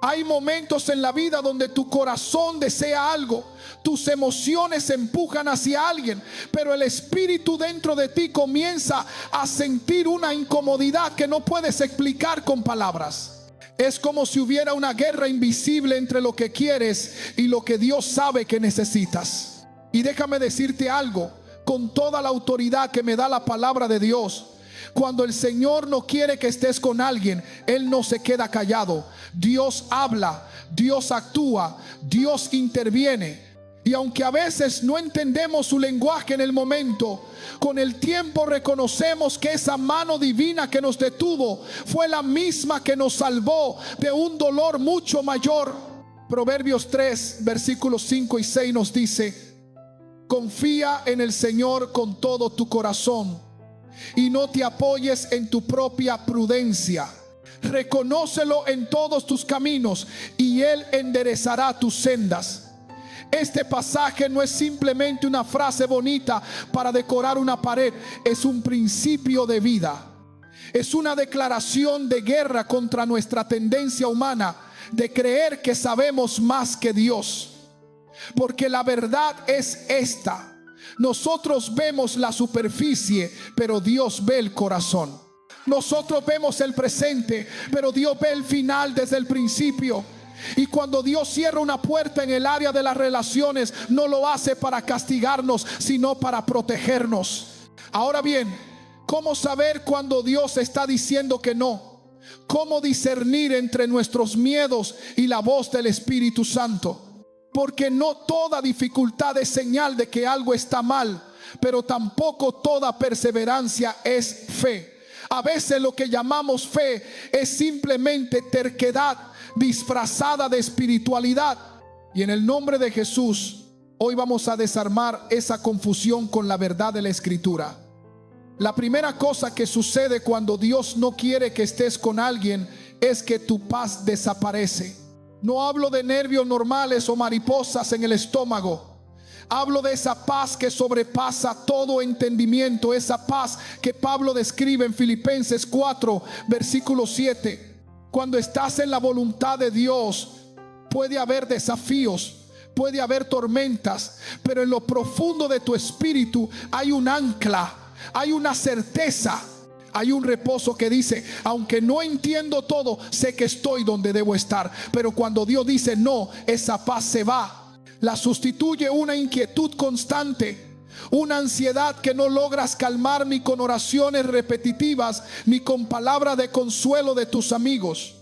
Hay momentos en la vida donde tu corazón desea algo, tus emociones se empujan hacia alguien, pero el espíritu dentro de ti comienza a sentir una incomodidad que no puedes explicar con palabras. Es como si hubiera una guerra invisible entre lo que quieres y lo que Dios sabe que necesitas. Y déjame decirte algo, con toda la autoridad que me da la palabra de Dios: cuando el Señor no quiere que estés con alguien, Él no se queda callado. Dios habla, Dios actúa, Dios interviene. Y aunque a veces no entendemos su lenguaje en el momento, con el tiempo reconocemos que esa mano divina que nos detuvo fue la misma que nos salvó de un dolor mucho mayor. Proverbios 3, versículos 5 y 6 nos dice: confía en el Señor con todo tu corazón y no te apoyes en tu propia prudencia. Reconócelo en todos tus caminos y Él enderezará tus sendas. Este pasaje no es simplemente una frase bonita para decorar una pared, es un principio de vida. Es una declaración de guerra contra nuestra tendencia humana de creer que sabemos más que Dios. Porque la verdad es esta: nosotros vemos la superficie, pero Dios ve el corazón. Nosotros vemos el presente, pero Dios ve el final desde el principio. Y cuando Dios cierra una puerta en el área de las relaciones, no lo hace para castigarnos, sino para protegernos. Ahora bien, ¿cómo saber cuando Dios está diciendo que no? ¿Cómo discernir entre nuestros miedos y la voz del Espíritu Santo? Porque no toda dificultad es señal de que algo está mal, pero tampoco toda perseverancia es fe. A veces lo que llamamos fe es simplemente terquedad disfrazada de espiritualidad. Y en el nombre de Jesús, hoy vamos a desarmar esa confusión con la verdad de la Escritura. La primera cosa que sucede cuando Dios no quiere que estés con alguien es que tu paz desaparece. No hablo de nervios normales o mariposas en el estómago. Hablo de esa paz que sobrepasa todo entendimiento, esa paz que Pablo describe en Filipenses 4, versículo 7. Cuando estás en la voluntad de Dios, puede haber desafíos, puede haber tormentas, pero en lo profundo de tu espíritu hay un ancla, hay una certeza, hay un reposo que dice: aunque no entiendo todo, sé que estoy donde debo estar. Pero cuando Dios dice no, esa paz se va. La sustituye una inquietud constante, una ansiedad que no logras calmar ni con oraciones repetitivas ni con palabras de consuelo de tus amigos.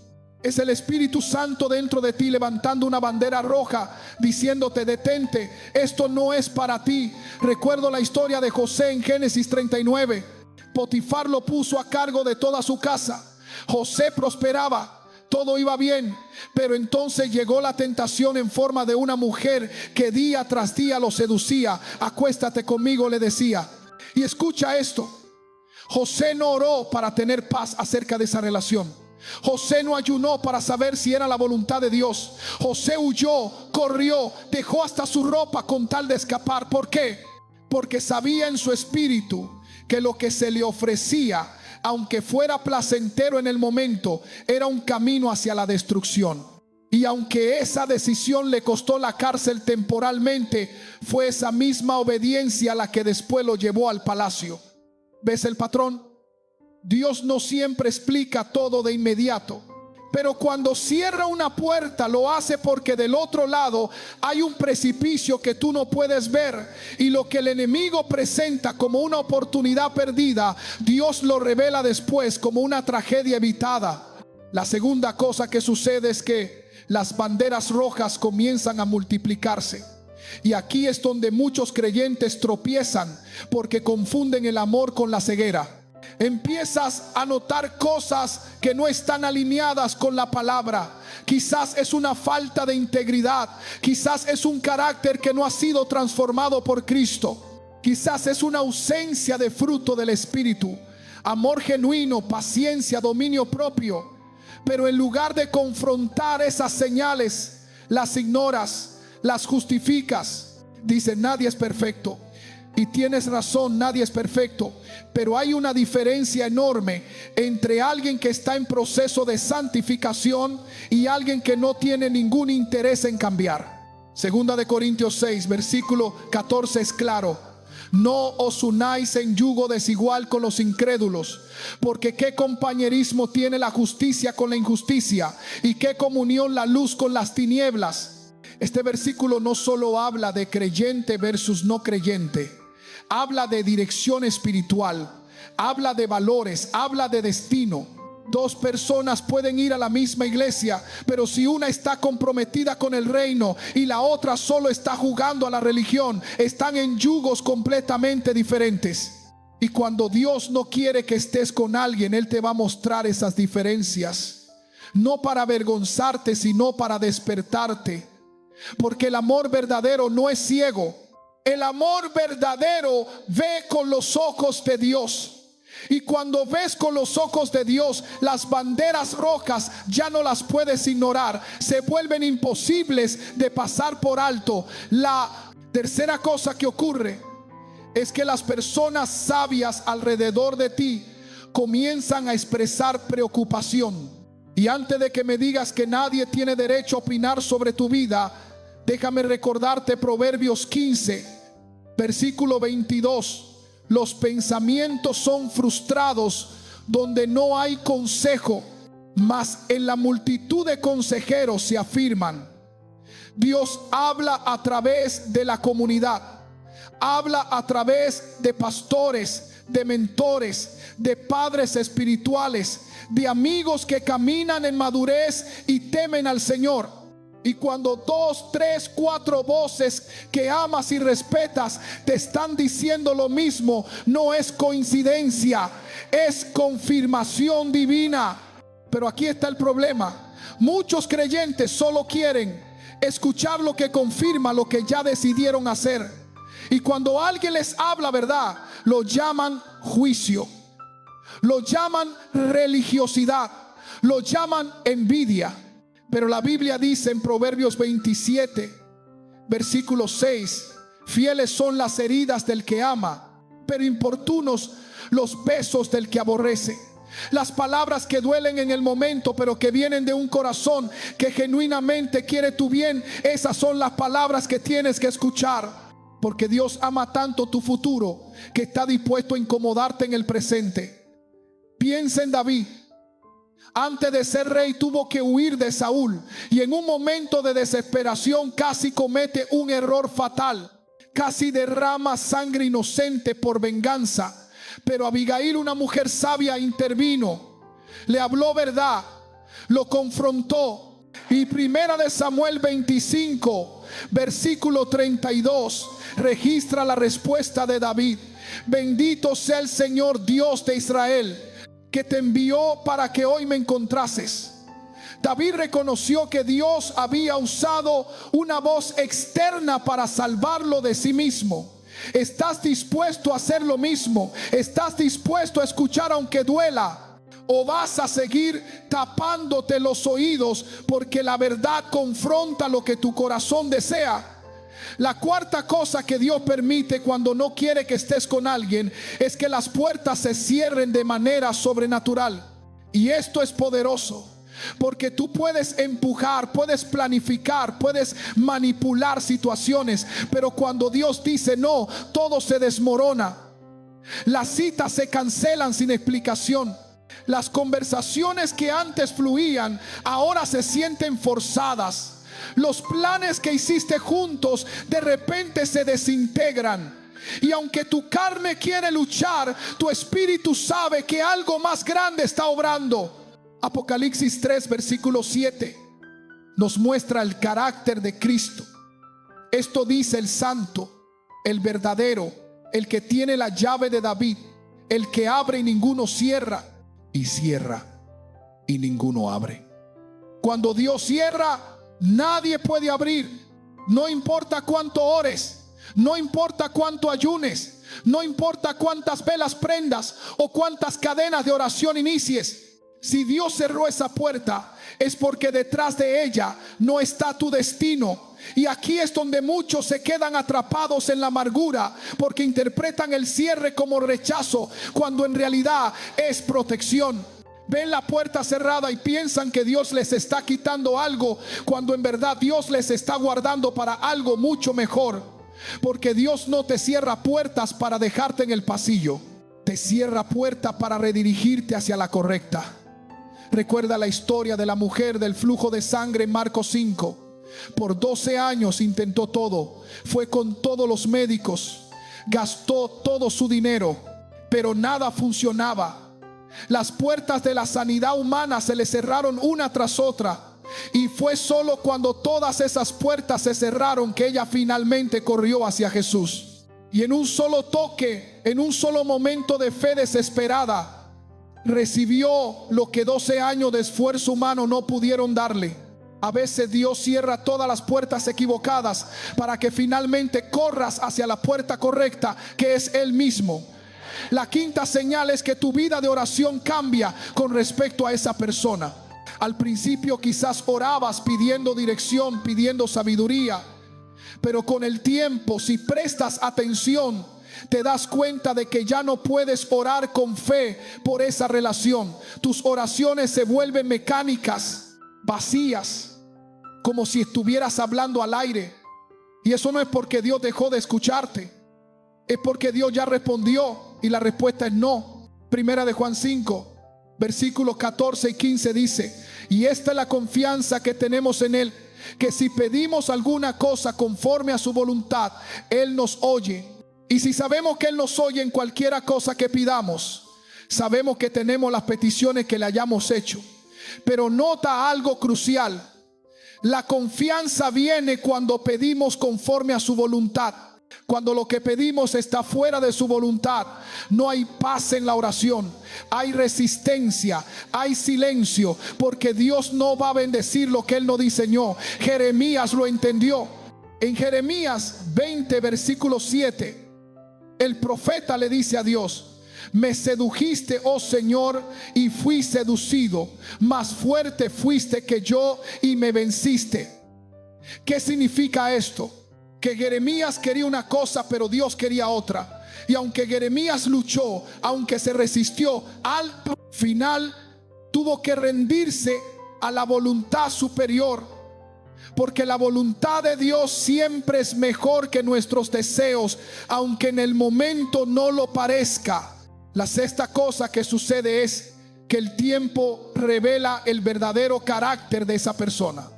Es el Espíritu Santo dentro de ti levantando una bandera roja, diciéndote: detente, esto no es para ti. Recuerdo la historia de José en Génesis 39. Potifar lo puso a cargo de toda su casa. José prosperaba, todo iba bien, pero entonces llegó la tentación en forma de una mujer que día tras día lo seducía. Acuéstate conmigo, le decía. Y escucha esto: José no oró para tener paz acerca de esa relación. José no ayunó para saber si era la voluntad de Dios. José huyó, corrió, dejó hasta su ropa con tal de escapar. ¿Por qué? Porque sabía en su espíritu que lo que se le ofrecía, aunque fuera placentero en el momento, era un camino hacia la destrucción. Y aunque esa decisión le costó la cárcel temporalmente, fue esa misma obediencia la que después lo llevó al palacio. ¿Ves el patrón? Dios no siempre explica todo de inmediato, pero cuando cierra una puerta lo hace porque del otro lado hay un precipicio que tú no puedes ver, y lo que el enemigo presenta como una oportunidad perdida, Dios lo revela después como una tragedia evitada. La segunda cosa que sucede es que las banderas rojas comienzan a multiplicarse. Y aquí es donde muchos creyentes tropiezan, porque confunden el amor con la ceguera. Empiezas a notar cosas que no están alineadas con la palabra. Quizás es una falta de integridad. Quizás es un carácter que no ha sido transformado por Cristo. Quizás es una ausencia de fruto del Espíritu: amor genuino, paciencia, dominio propio. Pero en lugar de confrontar esas señales, las ignoras, las justificas. Dice: nadie es perfecto. Y tienes razón, nadie es perfecto, pero hay una diferencia enorme entre alguien que está en proceso de santificación y alguien que no tiene ningún interés en cambiar. Segunda de Corintios 6, versículo 14 es claro: no os unáis en yugo desigual con los incrédulos, porque qué compañerismo tiene la justicia con la injusticia, y qué comunión la luz con las tinieblas. Este versículo no solo habla de creyente versus no creyente, habla de dirección espiritual, habla de valores, habla de destino. Dos personas pueden ir a la misma iglesia, pero si una está comprometida con el reino y la otra solo está jugando a la religión, están en yugos completamente diferentes. Y cuando Dios no quiere que estés con alguien, Él te va a mostrar esas diferencias, no para avergonzarte, sino para despertarte. Porque el amor verdadero no es ciego. El amor verdadero ve con los ojos de Dios. Y cuando ves con los ojos de Dios, las banderas rojas ya no las puedes ignorar. Se vuelven imposibles de pasar por alto. La tercera cosa que ocurre es que las personas sabias alrededor de ti comienzan a expresar preocupación. Y antes de que me digas que nadie tiene derecho a opinar sobre tu vida, déjame recordarte Proverbios 15, versículo 22. Los pensamientos son frustrados donde no hay consejo, mas en la multitud de consejeros se afirman. Dios habla a través de la comunidad, habla a través de pastores, de mentores, de padres espirituales, de amigos que caminan en madurez y temen al Señor. Y cuando 2, 3, 4 voces que amas y respetas te están diciendo lo mismo, no es coincidencia, es confirmación divina. Pero aquí está el problema: muchos creyentes solo quieren escuchar lo que confirma lo que ya decidieron hacer. Y cuando alguien les habla verdad, lo llaman juicio, lo llaman religiosidad, lo llaman envidia. Pero la Biblia dice en Proverbios 27, versículo 6: fieles son las heridas del que ama, pero importunos los besos del que aborrece. Las palabras que duelen en el momento, pero que vienen de un corazón que genuinamente quiere tu bien, esas son las palabras que tienes que escuchar. Porque Dios ama tanto tu futuro que está dispuesto a incomodarte en el presente. Piensa en David. Antes de ser rey tuvo que huir de Saúl, y en un momento de desesperación casi comete un error fatal, casi derrama sangre inocente por venganza. Pero Abigail, una mujer sabia, intervino, le habló verdad, lo confrontó. Y primera de Samuel 25, versículo 32, registra la respuesta de David: bendito sea el Señor Dios de Israel, que te envió para que hoy me encontrases. David reconoció que Dios había usado una voz externa para salvarlo de sí mismo. ¿Estás dispuesto a hacer lo mismo? ¿Estás dispuesto a escuchar aunque duela? ¿O vas a seguir tapándote los oídos porque la verdad confronta lo que tu corazón desea? La cuarta cosa que Dios permite cuando no quiere que estés con alguien es que las puertas se cierren de manera sobrenatural. Y esto es poderoso, porque tú puedes empujar, puedes planificar, puedes manipular situaciones, pero cuando Dios dice no, todo se desmorona. Las citas se cancelan sin explicación. Las conversaciones que antes fluían ahora se sienten forzadas. Los planes que hiciste juntos de repente se desintegran. Y aunque tu carne quiere luchar, tu espíritu sabe que algo más grande está obrando. Apocalipsis 3, versículo 7 nos muestra el carácter de Cristo. Esto dice el santo, el verdadero, el que tiene la llave de David, el que abre y ninguno cierra, y cierra y ninguno abre. Cuando Dios cierra, nadie puede abrir. No importa cuánto ores, no importa cuánto ayunes, no importa cuántas velas prendas o cuántas cadenas de oración inicies. Si Dios cerró esa puerta, es porque detrás de ella no está tu destino. Y aquí es donde muchos se quedan atrapados en la amargura, porque interpretan el cierre como rechazo, cuando en realidad es protección. Ven la puerta cerrada y piensan que Dios les está quitando algo, cuando en verdad Dios les está guardando para algo mucho mejor. Porque Dios no te cierra puertas para dejarte en el pasillo, te cierra puertas para redirigirte hacia la correcta. Recuerda la historia de la mujer del flujo de sangre en Marcos 5. Por 12 años intentó todo, fue con todos los médicos, gastó todo su dinero, pero nada funcionaba. Las puertas de la sanidad humana se le cerraron una tras otra, y fue solo cuando todas esas puertas se cerraron que ella finalmente corrió hacia Jesús. Y en un solo toque, en un solo momento de fe desesperada, recibió lo que 12 años de esfuerzo humano no pudieron darle. A veces Dios cierra todas las puertas equivocadas para que finalmente corras hacia la puerta correcta, que es Él mismo. La quinta señal es que tu vida de oración cambia con respecto a esa persona. Al principio quizás orabas pidiendo dirección, pidiendo sabiduría, pero con el tiempo, si prestas atención, te das cuenta de que ya no puedes orar con fe por esa relación. Tus oraciones se vuelven mecánicas, vacías, como si estuvieras hablando al aire. Y eso no es porque Dios dejó de escucharte, es porque Dios ya respondió, y la respuesta es no. Primera de Juan 5 versículos 14 y 15 dice: y esta es la confianza que tenemos en Él, que si pedimos alguna cosa conforme a su voluntad, Él nos oye. Y si sabemos que Él nos oye en cualquiera cosa que pidamos, sabemos que tenemos las peticiones que le hayamos hecho. Pero nota algo crucial: la confianza viene cuando pedimos conforme a su voluntad. Cuando lo que pedimos está fuera de su voluntad, no hay paz en la oración, hay resistencia, hay silencio, porque Dios no va a bendecir lo que Él no diseñó. Jeremías lo entendió. En Jeremías 20 versículo 7, el profeta le dice a Dios: me sedujiste, oh Señor, y fui seducido, más fuerte fuiste que yo y me venciste. ¿Qué significa esto? Que Jeremías quería una cosa, pero Dios quería otra. Y aunque Jeremías luchó, aunque se resistió, al final tuvo que rendirse a la voluntad superior, porque la voluntad de Dios siempre es mejor que nuestros deseos, aunque en el momento no lo parezca. La sexta cosa que sucede es que el tiempo revela el verdadero carácter de esa persona.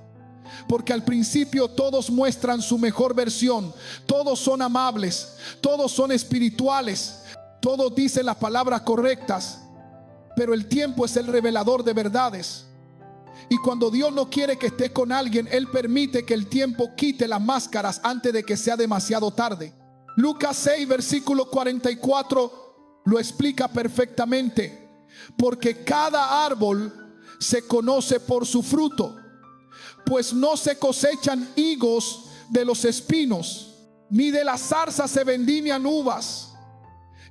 Porque al principio todos muestran su mejor versión, todos son amables, todos son espirituales, todos dicen las palabras correctas, pero el tiempo es el revelador de verdades. Y cuando Dios no quiere que estés con alguien, Él permite que el tiempo quite las máscaras antes de que sea demasiado tarde. Lucas 6 versículo 44 lo explica perfectamente: porque cada árbol se conoce por su fruto, pues no se cosechan higos de los espinos, ni de las zarzas se vendimian uvas.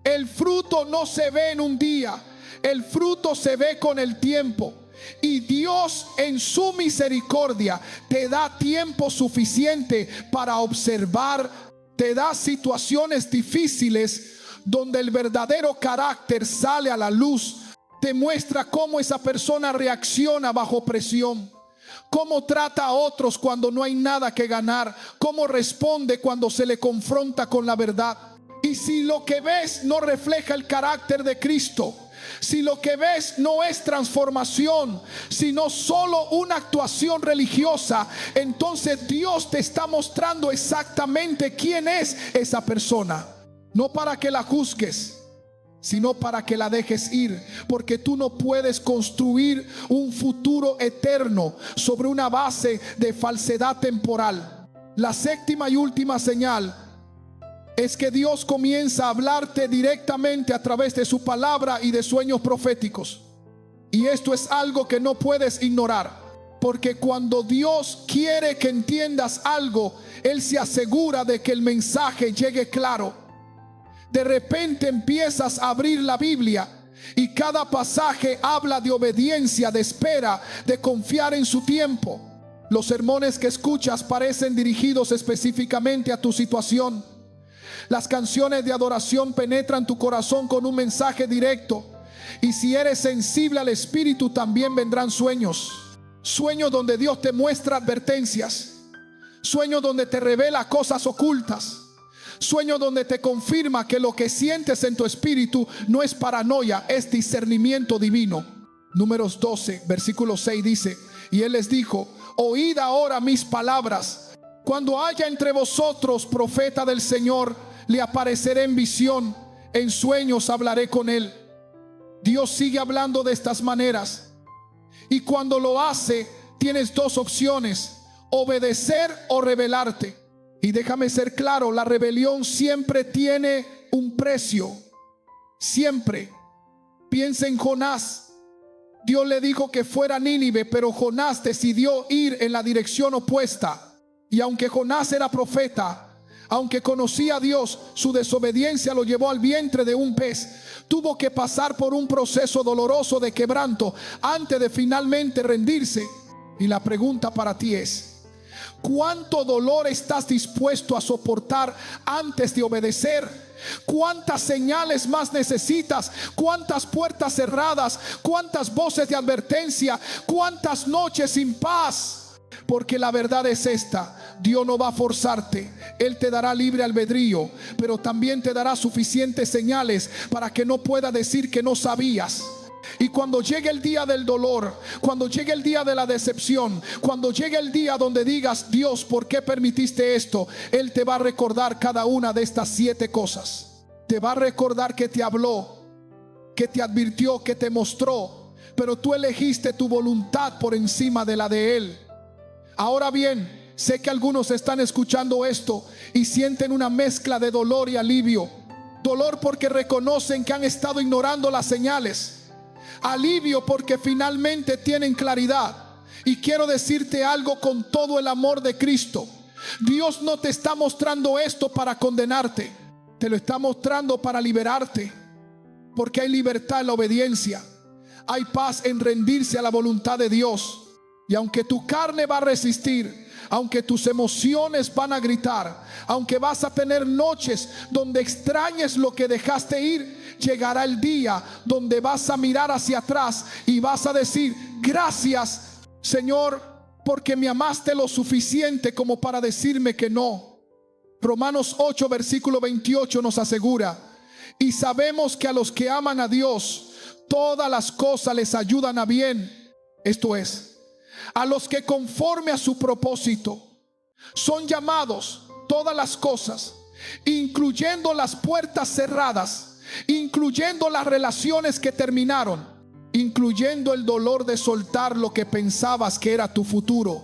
El fruto no se ve en un día, el fruto se ve con el tiempo. Y Dios en su misericordia te da tiempo suficiente para observar, te da situaciones difíciles donde el verdadero carácter sale a la luz. Te muestra cómo esa persona reacciona bajo presión, cómo trata a otros cuando no hay nada que ganar, cómo responde cuando se le confronta con la verdad. Y si lo que ves no refleja el carácter de Cristo, si lo que ves no es transformación, sino solo una actuación religiosa, entonces Dios te está mostrando exactamente quién es esa persona. No para que la juzgues, sino para que la dejes ir, porque tú no puedes construir un futuro eterno sobre una base de falsedad temporal. La séptima y última señal es que Dios comienza a hablarte directamente a través de su palabra y de sueños proféticos. Y esto es algo que no puedes ignorar, porque cuando Dios quiere que entiendas algo, Él se asegura de que el mensaje llegue claro. De repente empiezas a abrir la Biblia Y cada pasaje habla de obediencia, de espera, de confiar en su tiempo. Los sermones que escuchas parecen dirigidos específicamente a tu situación. Las canciones de adoración penetran tu corazón con un mensaje directo. Y si eres sensible al Espíritu, también vendrán sueños. Sueños donde Dios te muestra advertencias. Sueños donde te revela cosas ocultas. Sueños donde te confirma que lo que sientes en tu espíritu no es paranoia, es discernimiento divino. Números 12, versículo 6 dice: y él les dijo: oíd ahora mis palabras. Cuando haya entre vosotros profeta del Señor, le apareceré en visión, en sueños hablaré con él. Dios sigue hablando de estas maneras. Y cuando lo hace, tienes dos opciones: obedecer o rebelarte. Y déjame ser claro, la rebelión siempre tiene un precio. Siempre. Piensa en Jonás. Dios le dijo que fuera a Nínive, pero Jonás decidió ir en la dirección opuesta. Y aunque Jonás era profeta, aunque conocía a Dios, su desobediencia lo llevó al vientre de un pez. Tuvo que pasar por un proceso doloroso de quebranto antes de finalmente rendirse. Y la pregunta para ti es: ¿cuánto dolor estás dispuesto a soportar antes de obedecer? ¿Cuántas señales más necesitas? ¿Cuántas puertas cerradas? ¿Cuántas voces de advertencia? ¿Cuántas noches sin paz? Porque la verdad es esta: Dios no va a forzarte. Él te dará libre albedrío, pero también te dará suficientes señales para que no pueda decir que no sabías. Y cuando llegue el día del dolor, cuando llegue el día de la decepción, cuando llegue el día donde digas: Dios, ¿por qué permitiste esto?, Él te va a recordar cada una de estas 7 cosas. Te va a recordar que te habló, que te advirtió, que te mostró, pero tú elegiste tu voluntad por encima de la de Él. Ahora bien, sé que algunos están escuchando esto y sienten una mezcla de dolor y alivio. Dolor porque reconocen que han estado ignorando las señales. Alivio porque finalmente tienen claridad. Y quiero decirte algo con todo el amor de Cristo: Dios no te está mostrando esto para condenarte, te lo está mostrando para liberarte. Porque hay libertad en la obediencia, hay paz en rendirse a la voluntad de Dios. Y aunque tu carne va a resistir, aunque tus emociones van a gritar, aunque vas a tener noches donde extrañes lo que dejaste ir, llegará el día donde vas a mirar hacia atrás y vas a decir: gracias, Señor, porque me amaste lo suficiente como para decirme que no. Romanos 8 versículo 28 nos asegura: y sabemos que a los que aman a Dios, todas las cosas les ayudan a bien. Esto es, a los que conforme a su propósito son llamados. Todas las cosas, incluyendo las puertas cerradas, incluyendo las relaciones que terminaron, incluyendo el dolor de soltar lo que pensabas que era tu futuro.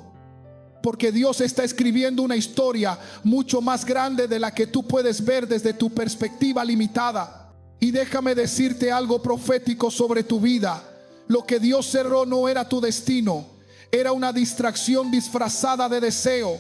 Porque Dios está escribiendo una historia mucho más grande de la que tú puedes ver desde tu perspectiva limitada. Y déjame decirte algo profético sobre tu vida: lo que Dios cerró no era tu destino, era una distracción disfrazada de deseo.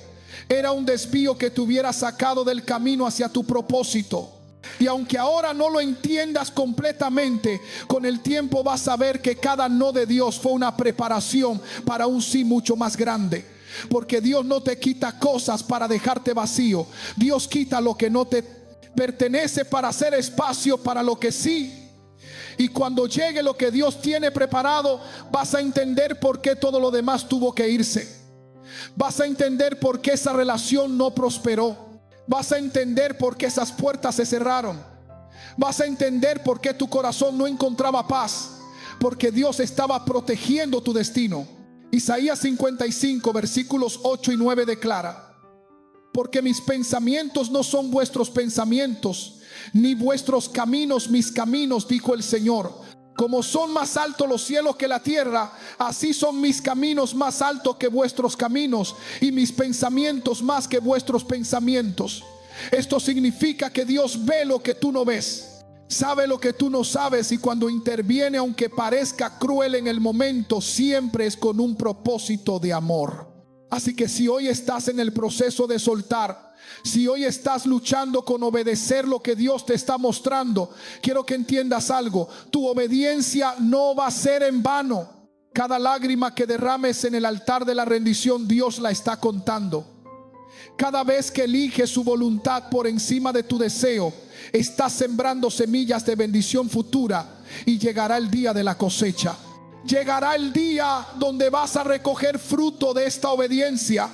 Era un desvío que te hubiera sacado del camino hacia tu propósito. Y aunque ahora no lo entiendas completamente, con el tiempo vas a ver que cada no de Dios fue una preparación para un sí mucho más grande. Porque Dios no te quita cosas para dejarte vacío. Dios quita lo que no te pertenece para hacer espacio para lo que sí. Y cuando llegue lo que Dios tiene preparado, vas a entender por qué todo lo demás tuvo que irse. Vas a entender por qué esa relación no prosperó. Vas a entender por qué esas puertas se cerraron. Vas a entender por qué tu corazón no encontraba paz. Porque Dios estaba protegiendo tu destino. Isaías 55 versículos 8 y 9 declara: porque mis pensamientos no son vuestros pensamientos, ni vuestros caminos mis caminos, dijo el Señor. Como son más altos los cielos que la tierra, así son mis caminos más altos que vuestros caminos, y mis pensamientos más que vuestros pensamientos. Esto significa que Dios ve lo que tú no ves, sabe lo que tú no sabes, y cuando interviene, aunque parezca cruel en el momento, siempre es con un propósito de amor. Así que si hoy estás en el proceso de soltar, si hoy estás luchando con obedecer lo que Dios te está mostrando, quiero que entiendas algo: tu obediencia no va a ser en vano. Cada lágrima que derrames en el altar de la rendición, Dios la está contando. Cada vez que eliges su voluntad por encima de tu deseo, estás sembrando semillas de bendición futura, y llegará el día de la cosecha. Llegará el día donde vas a recoger fruto de esta obediencia.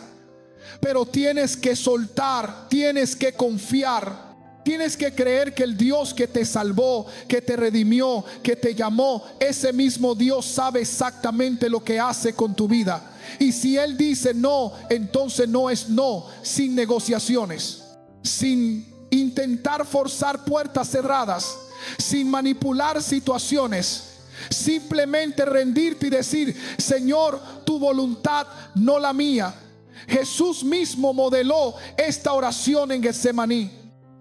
Pero tienes que soltar, tienes que confiar, tienes que creer que el Dios que te salvó, que te redimió, que te llamó, ese mismo Dios sabe exactamente lo que hace con tu vida. Y si Él dice no, entonces no es no, sin negociaciones, sin intentar forzar puertas cerradas, sin manipular situaciones. Simplemente rendirte y decir: Señor, tu voluntad, no la mía. Jesús mismo modeló esta oración en Getsemaní.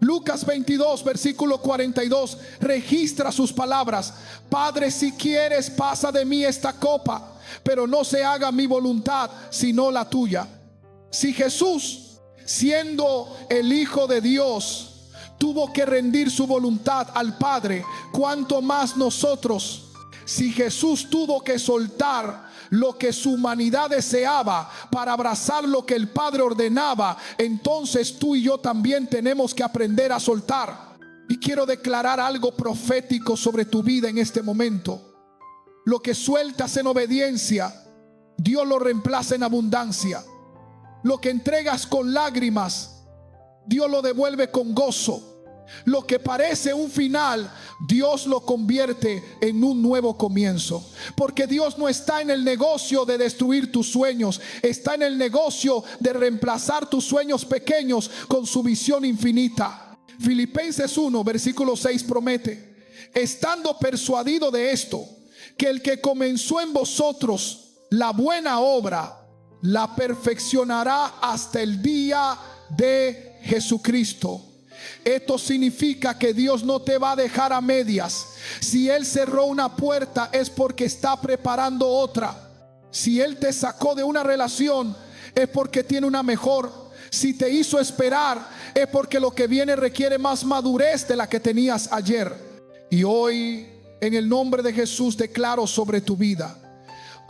Lucas 22 versículo 42 registra sus palabras: Padre, si quieres, pasa de mí esta copa, pero no se haga mi voluntad sino la tuya. Si Jesús, siendo el Hijo de Dios, tuvo que rendir su voluntad al Padre, ¿cuánto más nosotros? Si Jesús tuvo que soltar lo que su humanidad deseaba para abrazar lo que el Padre ordenaba, entonces tú y yo también tenemos que aprender a soltar. Y quiero declarar algo profético sobre tu vida en este momento. Lo que sueltas en obediencia, Dios lo reemplaza en abundancia. Lo que entregas con lágrimas, Dios lo devuelve con gozo. Lo que parece un final, Dios lo convierte en un nuevo comienzo. Porque Dios no está en el negocio de destruir tus sueños, está en el negocio de reemplazar tus sueños pequeños con su visión infinita. Filipenses 1 versículo 6 promete: estando persuadido de esto, que el que comenzó en vosotros la buena obra, la perfeccionará hasta el día de Jesucristo. Esto significa que Dios no te va a dejar a medias. Si Él cerró una puerta, es porque está preparando otra. Si Él te sacó de una relación, es porque tiene una mejor. Si te hizo esperar, es porque lo que viene requiere más madurez de la que tenías ayer. Y hoy, en el nombre de Jesús, declaro sobre tu vida: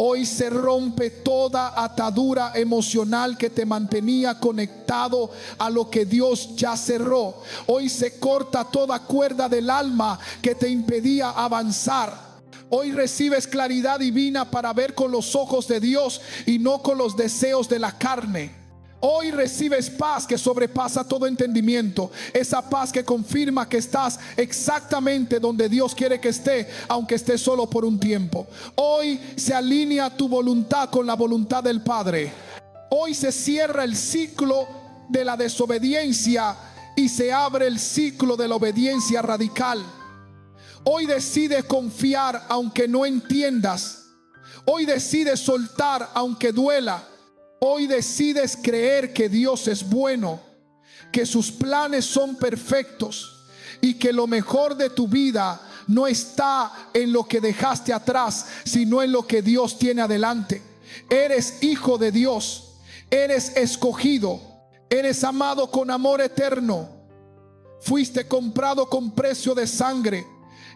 hoy se rompe toda atadura emocional que te mantenía conectado a lo que Dios ya cerró. Hoy se corta toda cuerda del alma que te impedía avanzar. Hoy recibes claridad divina para ver con los ojos de Dios y no con los deseos de la carne. Hoy recibes paz que sobrepasa todo entendimiento. Esa paz que confirma que estás exactamente donde Dios quiere que esté, aunque estés solo por un tiempo. Hoy se alinea tu voluntad con la voluntad del Padre. Hoy se cierra el ciclo de la desobediencia y se abre el ciclo de la obediencia radical. Hoy decides confiar aunque no entiendas. Hoy decides soltar aunque duela. Hoy decides creer que Dios es bueno, que sus planes son perfectos y que lo mejor de tu vida no está en lo que dejaste atrás, sino en lo que Dios tiene adelante. Eres hijo de Dios, eres escogido, eres amado con amor eterno. Fuiste comprado con precio de sangre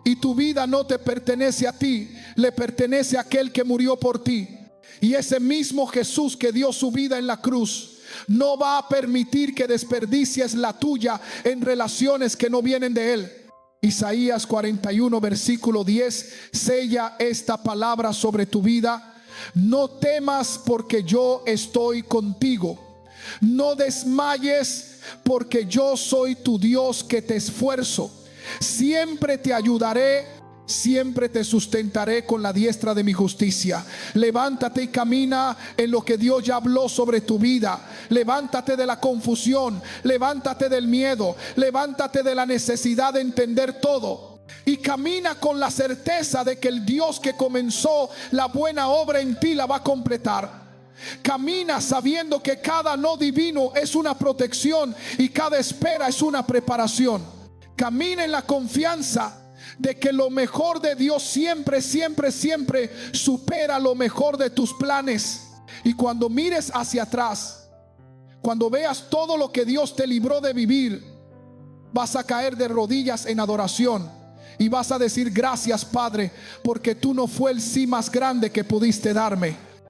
y tu vida no te pertenece a ti, le pertenece a aquel que murió por ti. Y ese mismo Jesús que dio su vida en la cruz no va a permitir que desperdicies la tuya en relaciones que no vienen de Él. Isaías 41 versículo 10 sella esta palabra sobre tu vida: no temas porque yo estoy contigo. No desmayes porque yo soy tu Dios que te esfuerzo. Siempre te ayudaré. Siempre te sustentaré con la diestra de mi justicia. Levántate y camina en lo que Dios ya habló sobre tu vida. Levántate de la confusión, levántate del miedo, levántate de la necesidad de entender todo y camina con la certeza de que el Dios que comenzó la buena obra en ti la va a completar. Camina sabiendo que cada no divino es una protección y cada espera es una preparación. Camina en la confianza de que lo mejor de Dios siempre, siempre, siempre supera lo mejor de tus planes. Y cuando mires hacia atrás, cuando veas todo lo que Dios te libró de vivir, vas a caer de rodillas en adoración y vas a decir: gracias, Padre, porque tú no fue el sí más grande que pudiste darme.